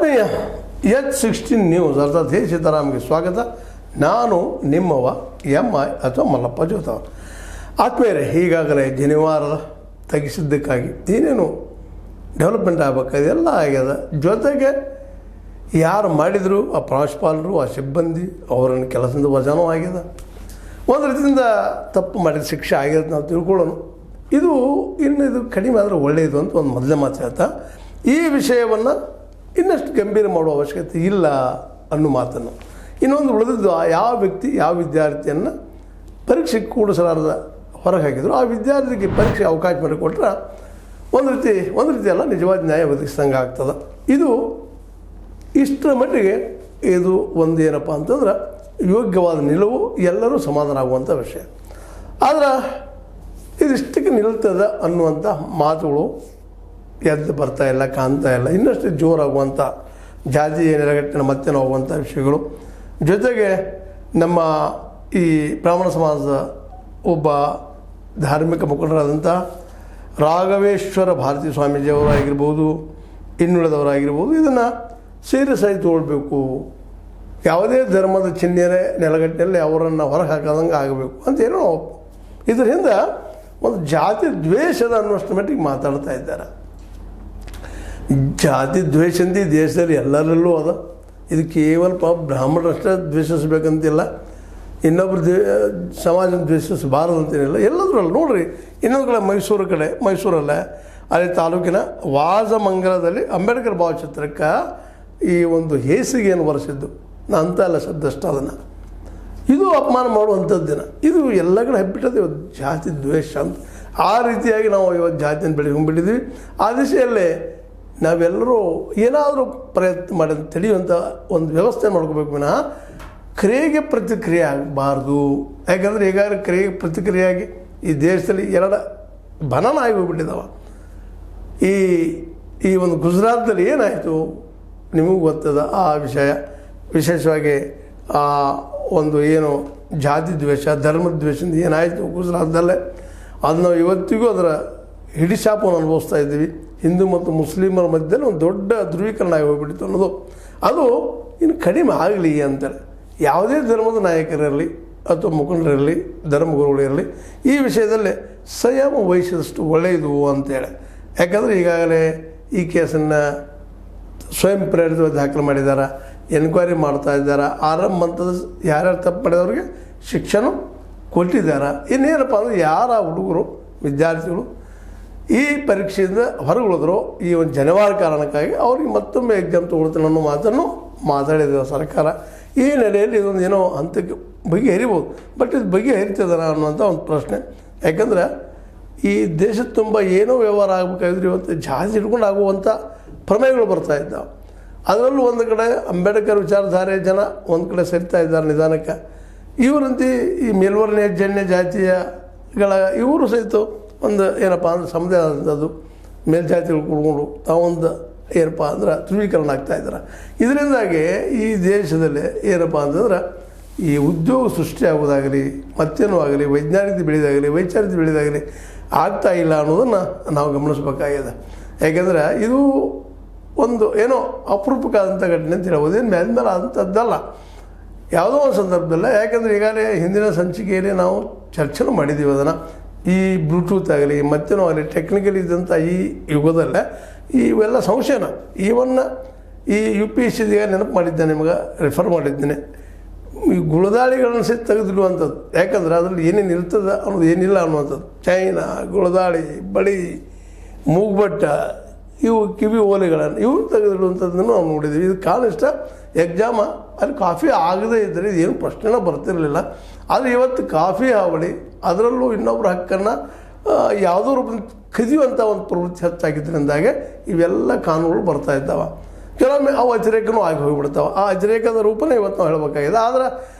ಆತ್ಮೀಯ H16 news ಅರ್ಥಾತ್ ಹೇ ಸೀತಾರಾಮ್ಗೆ ಸ್ವಾಗತ. ನಾನು ನಿಮ್ಮವ MI ಅಥವಾ ಮಲ್ಲಪ್ಪ ಜೋತವ. ಆತ್ಮೀಯರೇ, ಈಗಾಗಲೇ ಜನಿವಾರದ ತೆಗೆಸಿದ್ದಕ್ಕಾಗಿ ಏನೇನು ಡೆವಲಪ್ಮೆಂಟ್ ಆಗಬೇಕಾಗಿದೆ ಎಲ್ಲ ಆಗ್ಯದ. ಜೊತೆಗೆ ಯಾರು ಮಾಡಿದರು ಆ ಪ್ರಾಂಶುಪಾಲರು, ಆ ಸಿಬ್ಬಂದಿ ಅವರನ್ನು ಕೆಲಸದಿಂದ ವಜಾನೂ ಆಗ್ಯದ. ಒಂದು ರೀತಿಯಿಂದ ತಪ್ಪು ಮಾಡಿದ ಶಿಕ್ಷೆ ಆಗ್ಯದ ನಾವು ತಿಳ್ಕೊಳ್ಳೋಣ. ಇದು ಕಡಿಮೆ ಆದರೆ ಒಳ್ಳೆಯದು ಅಂತ ಒಂದು ಮೊದಲೇ ಮಾತು ಹೇಳ್ತಾ, ಈ ವಿಷಯವನ್ನು ಇನ್ನಷ್ಟು ಗಂಭೀರ ಮಾಡುವ ಅವಶ್ಯಕತೆ ಇಲ್ಲ ಅನ್ನೋ ಮಾತನ್ನು. ಇನ್ನೊಂದು ಉಳಿದಿದ್ದು, ಯಾವ ವ್ಯಕ್ತಿ ಯಾವ ವಿದ್ಯಾರ್ಥಿಯನ್ನು ಪರೀಕ್ಷೆ ಕೂಡಿಸಲಾರದ ಹೊರಗೆ ಹಾಕಿದ್ರು, ಆ ವಿದ್ಯಾರ್ಥಿಗೆ ಪರೀಕ್ಷೆ ಅವಕಾಶ ಮಾಡಿಕೊಟ್ರೆ ಒಂದು ರೀತಿ ಅಲ್ಲ, ನಿಜವಾದ ನ್ಯಾಯ ಒದಗಿಸಿದಂಗೆ ಆಗ್ತದೆ. ಇದು ಇಷ್ಟರ ಮಟ್ಟಿಗೆ ಇದು ಒಂದು ಏನಪ್ಪ ಅಂತಂದ್ರೆ ಯೋಗ್ಯವಾದ ನಿಲುವು, ಎಲ್ಲರೂ ಸಮಾಧಾನ ಆಗುವಂಥ ವಿಷಯ. ಆದರೆ ಇದಿಷ್ಟಕ್ಕೆ ನಿಲ್ತದೆ ಅನ್ನುವಂಥ ಮಾತುಗಳು ಎದ್ದು ಬರ್ತಾ ಇಲ್ಲ, ಕಾಣ್ತಾ ಇಲ್ಲ. ಇನ್ನಷ್ಟು ಜೋರಾಗುವಂಥ ಜಾತಿ ನೆಲೆಗಟ್ಟಿನ ಮತ್ತೆ ಹೋಗುವಂಥ ವಿಷಯಗಳು. ಜೊತೆಗೆ ನಮ್ಮ ಈ ಬ್ರಾಹ್ಮಣ ಸಮಾಜದ ಒಬ್ಬ ಧಾರ್ಮಿಕ ಮುಖಂಡರಾದಂಥ ರಾಘವೇಶ್ವರ ಭಾರತೀ ಸ್ವಾಮೀಜಿಯವರಾಗಿರ್ಬೋದು, ಇನ್ನುಳಿದವರಾಗಿರ್ಬೋದು, ಇದನ್ನು ಸೀರಿಯಸ್ ಆಗಿ ತೊಗೊಳ್ಬೇಕು. ಯಾವುದೇ ಧರ್ಮದ ಚಿಹ್ನೆಯ ನೆಲಗಟ್ಟಿನಲ್ಲಿ ಅವರನ್ನು ಹೊರಗೆ ಹಾಕೋದಂಗೆ ಆಗಬೇಕು ಅಂತೇನೋ ಇದರಿಂದ ಒಂದು ಜಾತಿ ದ್ವೇಷದ ಅನ್ನುವಷ್ಟು ಮಟ್ಟಿಗೆ ಮಾತಾಡ್ತಾ ಇದ್ದಾರೆ. ಜಾತಿ ದ್ವೇಷಂತ ಈ ದೇಶದಲ್ಲಿ ಎಲ್ಲರಲ್ಲೂ ಅದ. ಇದು ಕೇವಲ ಬ್ರಾಹ್ಮಣರಷ್ಟೇ ದ್ವೇಷಿಸಬೇಕಂತಿಲ್ಲ, ಇನ್ನೊಬ್ಬರು ಸಮಾಜ ದ್ವೇಷಿಸಬಾರದು ಅಂತೇನಿಲ್ಲ, ಎಲ್ಲದರಲ್ಲ. ನೋಡ್ರಿ, ಇನ್ನೊಂದು ಕಡೆ ಮೈಸೂರಲ್ಲೇ ಅಲ್ಲಿ ತಾಲೂಕಿನ ವಾಜಮಂಗಲದಲ್ಲಿ ಅಂಬೇಡ್ಕರ್ ಭಾವಚಿತ್ರಕ್ಕೆ ಈ ಒಂದು ಹೇಸಿಗೆಯನ್ನು ಬರೆಸಿದ್ದು. ನಾ ಅಂತ ಅಲ್ಲ ಶಬ್ದಷ್ಟ ಅದನ್ನು. ಇದು ಅಪಮಾನ ಮಾಡುವಂಥದ್ದು ದಿನ. ಇದು ಎಲ್ಲ ಕಡೆ ಹಬ್ಬಿಟ್ಟದೆ ಇವತ್ತು ಜಾತಿ ದ್ವೇಷ ಅಂತ. ಆ ರೀತಿಯಾಗಿ ನಾವು ಇವತ್ತು ಜಾತಿಯನ್ನು ಬೆಳೆಸ್ಕೊಂಡ್ಬಿಟ್ಟಿದ್ವಿ. ಆ ದಿಶೆಯಲ್ಲೇ ನಾವೆಲ್ಲರೂ ಏನಾದರೂ ಪ್ರಯತ್ನ ಮಾಡಿ ತಿಳಿಯುವಂಥ ಒಂದು ವ್ಯವಸ್ಥೆ ಮಾಡ್ಕೋಬೇಕು ವಿನಃ ಕ್ರಿಯೆಗೆ ಪ್ರತಿಕ್ರಿಯೆ ಆಗಬಾರ್ದು. ಯಾಕಂದರೆ ಈಗಾಗಲೇ ಕ್ರಿಯೆಗೆ ಪ್ರತಿಕ್ರಿಯೆಯಾಗಿ ಈ ದೇಶದಲ್ಲಿ ಎರಡು ಬನನ ಆಗಿ ಹೋಗ್ಬಿಟ್ಟಿದ್ದಾವೆ. ಈ ಒಂದು ಗುಜರಾತ್ದಲ್ಲಿ ಏನಾಯಿತು ನಿಮಗೂ ಗೊತ್ತದ ಆ ವಿಷಯ. ವಿಶೇಷವಾಗಿ ಆ ಒಂದು ಏನು ಜಾತಿ ದ್ವೇಷ, ಧರ್ಮದ ದ್ವೇಷದಿಂದ ಏನಾಯಿತು ಗುಜರಾತ್ದಲ್ಲೇ, ಅದು ನಾವು ಇವತ್ತಿಗೂ ಅದರ ಹಿಡಿಶಾಪವನ್ನು ಅನುಭವಿಸ್ತಾ ಇದ್ದೀವಿ. ಹಿಂದೂ ಮತ್ತು ಮುಸ್ಲಿಮರ ಮಧ್ಯದಲ್ಲಿ ಒಂದು ದೊಡ್ಡ ಧ್ರುವೀಕರಣ ಆಗಿ ಹೋಗ್ಬಿಟ್ಟಿತ್ತು ಅನ್ನೋದು. ಅದು ಇನ್ನು ಕಡಿಮೆ ಆಗಲಿ ಅಂತೇಳಿ ಯಾವುದೇ ಧರ್ಮದ ನಾಯಕರಿರಲಿ ಅಥವಾ ಮುಖಂಡರಿರಲಿ, ಧರ್ಮಗುರುಗಳಿರಲಿ, ಈ ವಿಷಯದಲ್ಲಿ ಸಂಯಮ ವಹಿಸಿದಷ್ಟು ಒಳ್ಳೆಯದು ಅಂತೇಳಿ. ಯಾಕಂದರೆ ಈಗಾಗಲೇ ಈ ಕೇಸನ್ನು ಸ್ವಯಂ ಪ್ರೇರಿತವಾಗಿ ದಾಖಲೆ ಮಾಡಿದ್ದಾರೆ, ಎನ್ಕ್ವೈರಿ ಮಾಡ್ತಾ ಇದ್ದಾರೆ. ಆರಂಭ ಹಂತದ ಯಾರ್ಯಾರು ತಪ್ಪು ಮಾಡಿದವ್ರಿಗೆ ಶಿಕ್ಷಣ ಕೊಟ್ಟಿದ್ದಾರೆ. ಇನ್ನೇನಪ್ಪ ಅಂದರೆ ಯಾರ ಹುಡುಗರು ವಿದ್ಯಾರ್ಥಿಗಳು ಈ ಪರೀಕ್ಷೆಯಿಂದ ಹೊರಗುಳಿದ್ರು ಈ ಒಂದು ಜನವಾರ ಕಾರಣಕ್ಕಾಗಿ ಅವ್ರಿಗೆ ಮತ್ತೊಮ್ಮೆ ಎಕ್ಸಾಮ್ ತೊಗೊಳ್ತಾನೆ ಅನ್ನೋ ಮಾತನ್ನು ಮಾತಾಡಿದ ಸರ್ಕಾರ. ಈ ನೆಲೆಯಲ್ಲಿ ಇದೊಂದು ಏನೋ ಹಂತಕ್ಕೆ ಬಗೆಹರಿಬೋದು, ಬಟ್ ಇದು ಬಗೆಹರಿತದನ ಅನ್ನುವಂಥ ಒಂದು ಪ್ರಶ್ನೆ. ಯಾಕಂದರೆ ಈ ದೇಶದ ತುಂಬ ಏನೋ ವ್ಯವಹಾರ ಆಗಬೇಕಾಗಿದ್ರೆ ಇವತ್ತು ಜಾತಿ ಹಿಡ್ಕೊಂಡು ಆಗುವಂಥ ಪ್ರಮೇಯಗಳು ಬರ್ತಾ ಇದ್ದಾವೆ. ಅದರಲ್ಲೂ ಒಂದು ಕಡೆ ಅಂಬೇಡ್ಕರ್ ವಿಚಾರಧಾರೆ ಜನ ಒಂದು ಕಡೆ ಸರಿತಾ ಇದ್ದಾರೆ ನಿಧಾನಕ್ಕೆ. ಇವರಂತೆ ಈ ಮೇಲ್ವರ್ಣೀಯ ಜನ್ಯ ಜಾತಿಯಗಳ ಇವರು ಸಹಿತ ಒಂದು ಏನಪ್ಪ ಅಂದರೆ ಸಮುದಾಯ ಆದಂಥದ್ದು ಮೇಲ್ಜಾತಿಗಳು ಕೂಡ್ಕೊಂಡು ತಾವೊಂದು ಏನಪ್ಪ ಅಂದ್ರೆ ಧ್ರುವೀಕರಣ ಆಗ್ತಾಯಿದ್ದಾರೆ. ಇದರಿಂದಾಗಿ ಈ ದೇಶದಲ್ಲಿ ಏನಪ್ಪ ಅಂತಂದ್ರೆ ಈ ಉದ್ಯೋಗ ಸೃಷ್ಟಿಯಾಗೋದಾಗಲಿ, ಮತ್ತೇನೂ ಆಗಲಿ, ವೈಜ್ಞಾನಿಕ ಬೆಳೆದಾಗಲಿ, ವೈಚಾರಿಕ ಬೆಳೆದಾಗಲಿ ಆಗ್ತಾ ಇಲ್ಲ ಅನ್ನೋದನ್ನು ನಾವು ಗಮನಿಸಬೇಕಾಗಿದೆ. ಯಾಕೆಂದರೆ ಇದು ಒಂದು ಏನೋ ಅಪರೂಪಕ್ಕಾದಂಥ ಘಟನೆ ಅಂತ ಹೇಳ್ಬೋದು. ಏನು ಮೇಲ್ಮೇಲೆ ಆದಂಥದ್ದಲ್ಲ, ಯಾವುದೋ ಒಂದು ಸಂದರ್ಭದಲ್ಲ. ಯಾಕೆಂದರೆ ಈಗಾಗಲೇ ಹಿಂದಿನ ಸಂಚಿಕೆಯಲ್ಲಿ ನಾವು ಚರ್ಚೆನೂ ಮಾಡಿದ್ದೀವಿ ಅದನ್ನು. ಈ ಬ್ಲೂಟೂತ್ ಆಗಲಿ ಮತ್ತೇನೋ ಆಗಲಿ ಟೆಕ್ನಿಕಲ್ ಇದ್ದಂಥ ಈ ಯುಗದಲ್ಲೇ ಇವೆಲ್ಲ ಸಂಶಯನ ಈವನ್ನ ಈ UPSC ನೆನಪು ಮಾಡಿದ್ದೆ, ನಿಮಗೆ ರೆಫರ್ ಮಾಡಿದ್ದೇನೆ. ಈ ಗುಳದಾಳಿಗಳನ್ನು ಸಹಿತ ತೆಗೆದಿಡುವಂಥದ್ದು. ಯಾಕಂದ್ರೆ ಅದರಲ್ಲಿ ಏನೇನು ಇರ್ತದೆ ಅನ್ನೋದು ಏನಿಲ್ಲ ಅನ್ನುವಂಥದ್ದು. ಚೈನಾ, ಗುಳದಾಳಿ, ಬಳಿ, ಮೂಗ್ಬಟ್ಟ, ಇವು ಕಿವಿ ಓಲೆಗಳನ್ನು ಇವು ತೆಗೆದಿಡುವಂಥದ್ದನ್ನು ನಾವು ನೋಡಿದ್ದೀವಿ. ಇದು ಕಾರಣ ಎಕ್ಸಾಮ ಅಲ್ಲಿ ಕಾಫಿ ಆಗದೇ ಇದ್ದರೆ ಏನು ಪ್ರಶ್ನೆನ ಬರ್ತಿರಲಿಲ್ಲ. ಆದರೆ ಇವತ್ತು ಕಾಫಿ ಹಾವಳಿ, ಅದರಲ್ಲೂ ಇನ್ನೊಬ್ಬರ ಹಕ್ಕನ್ನು ಯಾವುದೋ ರೂಪದಲ್ಲಿ ಕದಿಯುವಂಥ ಒಂದು ಪ್ರವೃತ್ತಿ ಹೆಚ್ಚಾಗಿದ್ದರಿಂದಾಗೆ ಇವೆಲ್ಲ ಕಾನೂನುಗಳು ಬರ್ತಾ ಇದ್ದಾವೆ. ಕೆಲವೊಮ್ಮೆ ಅವು ಅತಿರೇಕನೂ ಆಗಿ ಹೋಗಿಬಿಡ್ತಾವೆ. ಆ ಅತಿರೇಕದ ರೂಪನೇ ಇವತ್ತು ನಾವು ಹೇಳಬೇಕಾಗಿದೆ. ಆದರೆ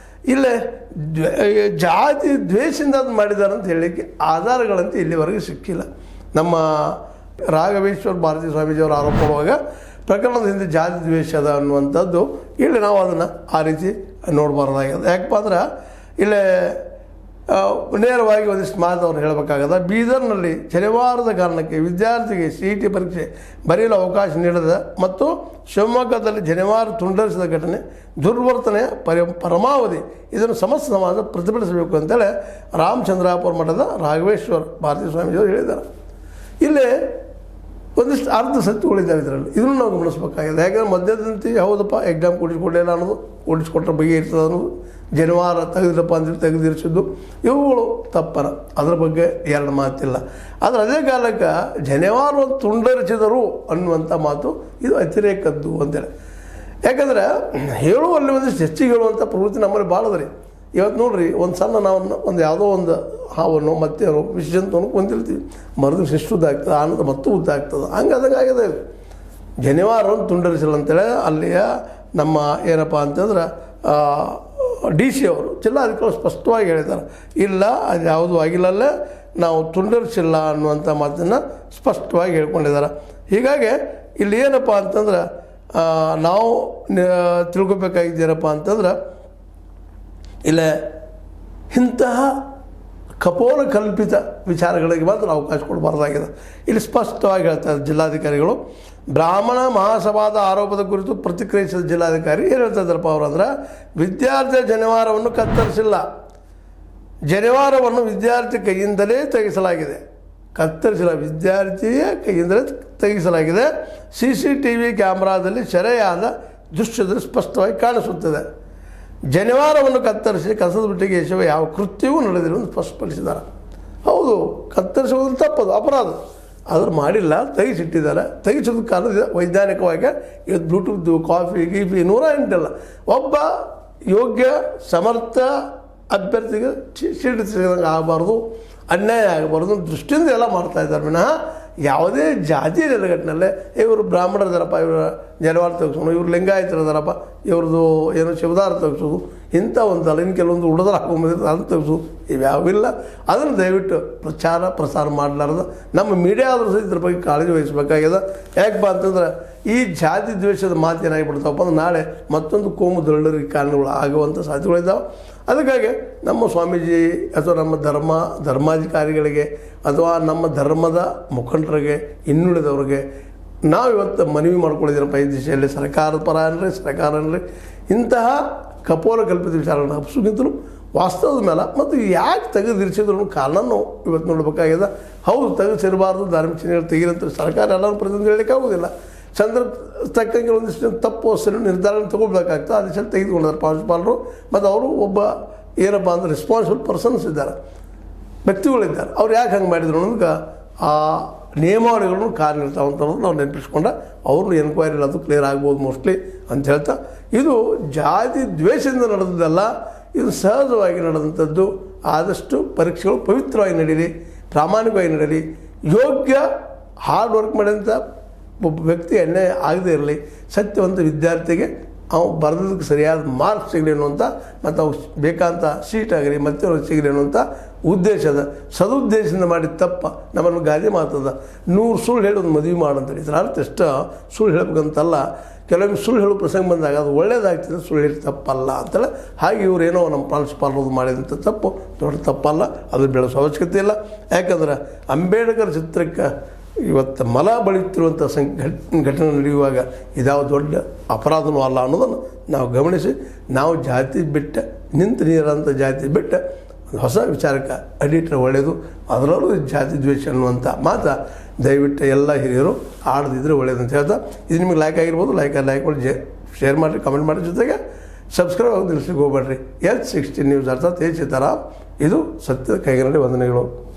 ಇಲ್ಲೇ ಜಾತಿ ದ್ವೇಷದಿಂದ ಅದು ಮಾಡಿದ್ದಾರೆ ಅಂತ ಹೇಳಲಿಕ್ಕೆ ಆಧಾರಗಳಂತೆ ಇಲ್ಲಿವರೆಗೆ ಸಿಕ್ಕಿಲ್ಲ. ನಮ್ಮ ರಾಘವೇಶ್ವರ ಭಾರತೀ ಸ್ವಾಮೀಜಿಯವರ ಆರೋಪ ಮಾಡುವಾಗ ಪ್ರಕರಣದ ಹಿಂದೆ ಜಾತಿ ದ್ವೇಷ ಅದ ಅನ್ನುವಂಥದ್ದು ಇಲ್ಲಿ ನಾವು ಅದನ್ನು ಆ ರೀತಿ ನೋಡಬಾರ್ದಾಗಿದೆ. ಯಾಕಪ್ಪ ಅಂದ್ರೆ ಇಲ್ಲೇ ನೇರವಾಗಿ ಒಂದಿಷ್ಟು ಮಾತು ಅವ್ರು ಹೇಳಬೇಕಾಗದ. ಬೀದರ್ನಲ್ಲಿ ಶನಿವಾರದ ಕಾರಣಕ್ಕೆ ವಿದ್ಯಾರ್ಥಿಗೆ CET ಪರೀಕ್ಷೆ ಬರೆಯಲು ಅವಕಾಶ ನೀಡದ ಮತ್ತು ಶಿವಮೊಗ್ಗದಲ್ಲಿ ಶನಿವಾರ ತುಂಡರಿಸಿದ ಘಟನೆ ದುರ್ವರ್ತನೆಯ ಪರಮಾವಧಿ, ಇದನ್ನು ಸಮಸ್ತ ಸಮಾಜ ಪ್ರತಿಭಟಿಸಬೇಕು ಅಂತೇಳಿ ರಾಮಚಂದ್ರಾಪುರ ಮಠದ ರಾಘವೇಶ್ವರ ಭಾರತೀ ಸ್ವಾಮೀಜಿಯವರು ಹೇಳಿದ್ದಾರೆ. ಇಲ್ಲೇ ಒಂದಿಷ್ಟು ಅರ್ಧ ಸತ್ಯಗಳಿದ್ದಾವೆ ಇದರಲ್ಲಿ, ಇದನ್ನು ನಾವು ಗಮನಿಸಬೇಕಾಗಿದೆ. ಯಾಕಂದರೆ ಮಧ್ಯದಂತೆ ಹೌದಪ್ಪ ಎಕ್ಸಾಮ್ ಕೊಡಿಸ್ಕೊಡ್ಲಿಲ್ಲ ಅನ್ನೋದು, ಕೊಡಿಸ್ಕೊಟ್ರೆ ಬಗ್ಗೆ ಇರ್ತದೆ ಅನ್ನೋದು, ಜನಿವಾರ ತೆಗೆದಿಲ್ಲಪ್ಪ ಅಂದರೆ ತೆಗೆದಿರಿಸಿದ್ದು, ಇವುಗಳು ತಪ್ಪನ, ಅದರ ಬಗ್ಗೆ ಎರಡು ಮಾತಿಲ್ಲ. ಆದರೆ ಅದೇ ಕಾಲಕ್ಕೆ ಜನಿವಾರವನ್ನು ತುಂಡರಿಸಿದರು ಅನ್ನುವಂಥ ಮಾತು ಇದು ಅತಿರೇಕದ್ದು ಅಂತೇಳಿ. ಯಾಕಂದರೆ ಹೇಳುವಲ್ಲಿ ಒಂದಿಷ್ಟು ಹೆಚ್ಚಿಗೆ ಹೇಳುವಂಥ ಪ್ರವೃತ್ತಿ ನಮ್ಮಲ್ಲಿ ಭಾಳ ಅದ ರೀ. ಇವತ್ತು ನೋಡ್ರಿ, ಒಂದು ಸಣ್ಣ ನಾವು ಒಂದು ಯಾವುದೋ ಒಂದು ಹಾವನ್ನು ಮತ್ತೇನೋ ವಿಷಯಂತನೂ ಹೊಂದಿರ್ತೀವಿ, ಮರದು ಶಿಷ್ಟು ಉದ್ದಾಗ್ತದೆ, ಆನಂದ ಮತ್ತು ಉದ್ದಾಗ್ತದೆ, ಹಂಗೆ ಆಗಿದೆ ಇದು. ಜನಿವಾರವನ್ನು ತುಂಡರಿಸಲ್ಲ ಅಂತೇಳಿ ಅಲ್ಲಿಯ ನಮ್ಮ ಏನಪ್ಪ ಅಂತಂದ್ರೆ DC ಅವರು ಜಿಲ್ಲಾಧಿಕಾರಿ ಸ್ಪಷ್ಟವಾಗಿ ಹೇಳಿದ್ದಾರೆ, ಇಲ್ಲ ಅದು ಯಾವುದೂ ಆಗಿಲ್ಲಲ್ಲೇ ನಾವು ತುಂಡರಿಸಿಲ್ಲ ಅನ್ನುವಂಥ ಮಾತನ್ನು ಸ್ಪಷ್ಟವಾಗಿ ಹೇಳ್ಕೊಂಡಿದ್ದಾರೆ. ಹೀಗಾಗಿ ಇಲ್ಲಿ ಏನಪ್ಪ ಅಂತಂದ್ರೆ ನಾವು ತಿಳ್ಕೊಬೇಕಾಗಿದ್ದೇನಪ್ಪ ಅಂತಂದ್ರೆ ಇಲ್ಲ ಇಂತಹ ಕಪೋಲ ಕಲ್ಪಿತ ವಿಚಾರಗಳಿಗೆ ಮಾತ್ರ ಅವಕಾಶ ಕೊಡಬಾರ್ದಾಗಿದೆ. ಇಲ್ಲಿ ಸ್ಪಷ್ಟವಾಗಿ ಹೇಳ್ತಾರೆ ಜಿಲ್ಲಾಧಿಕಾರಿಗಳು. ಬ್ರಾಹ್ಮಣ ಮಹಾಸಭಾದ ಆರೋಪದ ಕುರಿತು ಪ್ರತಿಕ್ರಿಯಿಸಿದ ಜಿಲ್ಲಾಧಿಕಾರಿ ಏನು ಹೇಳ್ತಾ ಇದ್ದಾರಪ್ಪ ಅವರು ಅಂದ್ರೆ, ವಿದ್ಯಾರ್ಥಿಯ ಜನಿವಾರವನ್ನು ಕತ್ತರಿಸಿಲ್ಲ, ಜನಿವಾರವನ್ನು ವಿದ್ಯಾರ್ಥಿ ಕೈಯಿಂದಲೇ ತೆಗೆಸಲಾಗಿದೆ, ಕತ್ತರಿಸಿಲ್ಲ, ವಿದ್ಯಾರ್ಥಿಯ ಕೈಯಿಂದಲೇ ತೆಗೆಸಲಾಗಿದೆ. CCTV ಕ್ಯಾಮ್ರಾದಲ್ಲಿ ಸೆರೆಯಾದ ದೃಶ್ಯದಲ್ಲಿ ಸ್ಪಷ್ಟವಾಗಿ ಕಾಣಿಸುತ್ತದೆ. ಜನಿವಾರವನ್ನು ಕತ್ತರಿಸಿ ಕಸದ ಬುಟ್ಟಿಗೆ ಎಸೆಯುವ ಯಾವ ಕೃತ್ಯವೂ ನಡೆದಿರುವುದು ಸ್ಪಷ್ಟಪಡಿಸಿದ್ದಾರೆ. ಹೌದು, ಕತ್ತರಿಸುವುದು ತಪ್ಪದು, ಅಪರಾಧ, ಆದರೂ ಮಾಡಿಲ್ಲ, ತೆಗೆಸಿಟ್ಟಿದ್ದಾರೆ. ತೆಗೆಸೋದು ಕಾರಣ ವೈಜ್ಞಾನಿಕವಾಗಿ ಇವತ್ತು ಬ್ಲೂಟೂತ್, ಕಾಫಿ, ಗೀಫಿ 108 ಒಬ್ಬ ಯೋಗ್ಯ ಸಮರ್ಥ ಅಭ್ಯರ್ಥಿಗೆ ಸೀಟು ಸಿಗದಂಗೆ ಆಗಬಾರ್ದು, ಅನ್ಯಾಯ ಆಗಬಾರ್ದು ದೃಷ್ಟಿಯಿಂದ ಎಲ್ಲ ಮಾಡ್ತಾಯಿದ್ದಾರೆ ವಿನಃ ಯಾವುದೇ ಜಾತಿ ನೆಲೆಗಟ್ಟಿನಲ್ಲೇ ಇವರು ಬ್ರಾಹ್ಮಣರದಾರಪ್ಪ, ಇವರ ಜನಿವಾರ ತೆಗೆಸೋಣ, ಇವರು ಲಿಂಗಾಯತರದಾರಪ್ಪ, ಇವ್ರದ್ದು ಏನು ಶಿವದಾರ ತೆಗೆಸೋದು, ಇಂಥ ಒಂದಲ್ಲ, ಇನ್ನು ಕೆಲವೊಂದು ಉಡದ್ರ ಹಾಕೊಂಡ್ಬಂದಿರ್ತಾರೆ ಅದನ್ನು ತೆಗೆಸೋದು, ಇವ್ಯಾವಿಲ್ಲ. ಅದನ್ನು ದಯವಿಟ್ಟು ಪ್ರಸಾರ ಮಾಡಲಾರ್ದು ನಮ್ಮ ಮೀಡಿಯಾ ಆದರೂ ಸಹ ಇದ್ರ ಬಗ್ಗೆ ಕಾಳಜಿ ವಹಿಸಬೇಕಾಗಿದೆ. ಯಾಕಪ್ಪ ಅಂತಂದ್ರೆ ಈ ಜಾತಿ ದ್ವೇಷದ ಮಾತು ಏನಾಗಿಬಿಡ್ತಾವಪ್ಪ ಅಂದ್ರೆ ನಾಳೆ ಮತ್ತೊಂದು ಕೋಮು ದೊಡ್ಡರಿಗೆ ಕಾರಣಗಳು ಆಗುವಂಥ ಸಾಧ್ಯತೆಗಳಿದ್ದಾವೆ. ಅದಕ್ಕಾಗಿ ನಮ್ಮ ಸ್ವಾಮೀಜಿ ಅಥವಾ ನಮ್ಮ ಧರ್ಮಾಧಿಕಾರಿಗಳಿಗೆ ಅಥವಾ ನಮ್ಮ ಧರ್ಮದ ಮುಖಂಡರಿಗೆ, ಇನ್ನುಳಿದವ್ರಿಗೆ ನಾವು ಇವತ್ತು ಮನವಿ ಮಾಡ್ಕೊಂಡಿದ್ದೀರಪ್ಪ, ಈ ದಿಶೆಯಲ್ಲಿ ಸರ್ಕಾರದ ಪರ ಅನ್ನಿ ಇಂತಹ ಕಪೋಲ ಕಲ್ಪಿತ ವಿಚಾರಗಳನ್ನ ಹಬ್ಸೋಕ್ಕಿಂತಲೂ ವಾಸ್ತವದ ಮೇಲೆ ಮತ್ತು ಯಾಕೆ ತೆಗೆದಿರಿಸಿದ್ರು ಕಾರಣನೂ ಇವತ್ತು ನೋಡಬೇಕಾಗಿದೆ. ಹೌದು, ತೆಗೆಸಿರಬಾರ್ದು, ಧಾರ್ಮಿಕ ಚಿಹ್ನೆಗಳು ತೆಗೀರಂತ ಸರ್ಕಾರ ಎಲ್ಲರೂ ಪ್ರತಿನಿಧಿ ಹೇಳಲಿಕ್ಕೆ ಆಗೋದಿಲ್ಲ. ಸಂದರ್ಭ ತಕ್ಕಂಗೆ ಒಂದಿಷ್ಟು ತಪ್ಪು ವಸ್ತುವನ್ನು ನಿರ್ಧಾರ ತೊಗೊಳ್ಬೇಕಾಗ್ತದೆ. ಆ ದಿಶೆಯಲ್ಲಿ ತೆಗೆದುಕೊಂಡಿದ್ದಾರೆ ಪ್ರಾಂಶುಪಾಲರು, ಮತ್ತು ಅವರು ಒಬ್ಬ ಏನಪ್ಪ ಅಂದರೆ ರೆಸ್ಪಾನ್ಸಿಬಲ್ ಪರ್ಸನ್ಸ್ ಇದ್ದಾರೆ, ವ್ಯಕ್ತಿಗಳಿದ್ದಾರೆ. ಅವ್ರು ಯಾಕೆ ಹಂಗೆ ಮಾಡಿದ್ರು ಅನ್ನೋದಕ್ಕೆ ಆ ನಿಯಮಾವಳಿಗಳನ್ನು ಕಾರ್ಯನಿರ್ತಾವಂತ ನಾವು ನೆನಪಿಸ್ಕೊಂಡ ಅವ್ರನ್ನ ಎನ್ಕ್ವೈರಿ ಅದು ಕ್ಲಿಯರ್ ಆಗ್ಬೋದು ಮೋಸ್ಟ್ಲಿ ಅಂತ ಹೇಳ್ತಾ, ಇದು ಜಾತಿ ದ್ವೇಷದಿಂದ ನಡೆದದ್ದಲ್ಲ, ಇದು ಸಹಜವಾಗಿ ನಡೆದಂಥದ್ದು. ಆದಷ್ಟು ಪರೀಕ್ಷೆಗಳು ಪವಿತ್ರವಾಗಿ ನಡೀಲಿ, ಪ್ರಾಮಾಣಿಕವಾಗಿ ನಡೀಲಿ, ಯೋಗ್ಯ ಹಾರ್ಡ್ ವರ್ಕ್ ಮಾಡಿದಂಥ ಒಬ್ಬ ವ್ಯಕ್ತಿ ಅನ್ಯಾಯ ಆಗದೇ ಇರಲಿ, ಸತ್ಯವಂತ ವಿದ್ಯಾರ್ಥಿಗೆ ಅವು ಬರೆದಕ್ಕೆ ಸರಿಯಾದ ಮಾರ್ಕ್ಸ್ ಸಿಗಲಿ ಅನ್ನುವಂಥ, ಮತ್ತು ಅವು ಬೇಕಾದಂಥ ಸೀಟ್ ಆಗಲಿ ಮತ್ತೆ ಸಿಗಲಿ ಅನ್ನುವಂಥ ಉದ್ದೇಶದ ಸದುದ್ದೇಶದಿಂದ ಮಾಡಿದ ತಪ್ಪ ನಮ್ಮನ್ನು ಗಾದೆ ಮಾತದ 100 ಸುಳ್ಳು ಹೇಳಿ ಒಂದು ಮದುವೆ ಮಾಡಂತಾರೆ. ಇದರ ಅರ್ಥ ಎಷ್ಟು ಸುಳ್ಳು ಹೇಳಬೇಕಂತಲ್ಲ, ಕೆಲವೊಮ್ಮೆ ಸುಳ್ಳು ಹೇಳೋ ಪ್ರಸಂಗ ಬಂದಾಗ ಅದು ಒಳ್ಳೇದಾಗ್ತದೆ, ಸುಳ್ಳು ಹೇಳಿ ತಪ್ಪಲ್ಲ ಅಂತೇಳಿ. ಹಾಗೆ ಇವರೇನೋ ನಮ್ಮ ಪ್ರಾಂಶುಪಾಲರು ಮಾಡಿದಂಥ ತಪ್ಪು ದೊಡ್ಡ ತಪ್ಪಲ್ಲ, ಅದು ಬೆಳೆಸೋ ಅವಶ್ಯಕತೆ ಇಲ್ಲ. ಯಾಕಂದ್ರೆ ಅಂಬೇಡ್ಕರ್ ಚಿತ್ರಕ್ಕೆ ಇವತ್ತು ಮಲ ಬಳಿತಿರುವಂಥ ಘಟನೆ ನಡೆಯುವಾಗ ಇದಾವ ದೊಡ್ಡ ಅಪರಾಧನೂ ಅಲ್ಲ ಅನ್ನೋದನ್ನು ನಾವು ಗಮನಿಸಿ, ನಾವು ಜಾತಿ ಬಿಟ್ಟು ನಿಂತು ನೀರಂಥ ಜಾತಿ ಬಿಟ್ಟು ಹೊಸ ವಿಚಾರಕ್ಕೆ ಅಡಿಟ್ರೆ ಒಳ್ಳೆಯದು. ಅದರಲ್ಲೂ ಜಾತಿ ದ್ವೇಷ ಅನ್ನುವಂಥ ಮಾತು ದಯವಿಟ್ಟು ಎಲ್ಲ ಹಿರಿಯರು ಆಡದಿದ್ದರೆ ಒಳ್ಳೆಯದು ಅಂತ ಹೇಳ್ತಾ, ಇದು ನಿಮಗೆ ಲೈಕ್ ಆಗಿರ್ಬೋದು, ಲೈಕ್ ಮಾಡಿ ಶೇರ್ ಮಾಡಿರಿ, ಕಮೆಂಟ್ ಮಾಡಿ, ಜೊತೆಗೆ ಸಬ್ಸ್ಕ್ರೈಬ್ ಆಗೋದು ನಿಲ್ಲಿಸ್ಲಿಕ್ಕೆ ಹೋಗ್ಬೇಡ್ರಿ. H16 ನ್ಯೂಸ್ ಅರ್ಥಾತ್ H ಸೀತಾರಾಮ್, ಇದು ಸತ್ಯದ ಕೈಗನ್ನಡಿ ವಂದನೆಗಳು.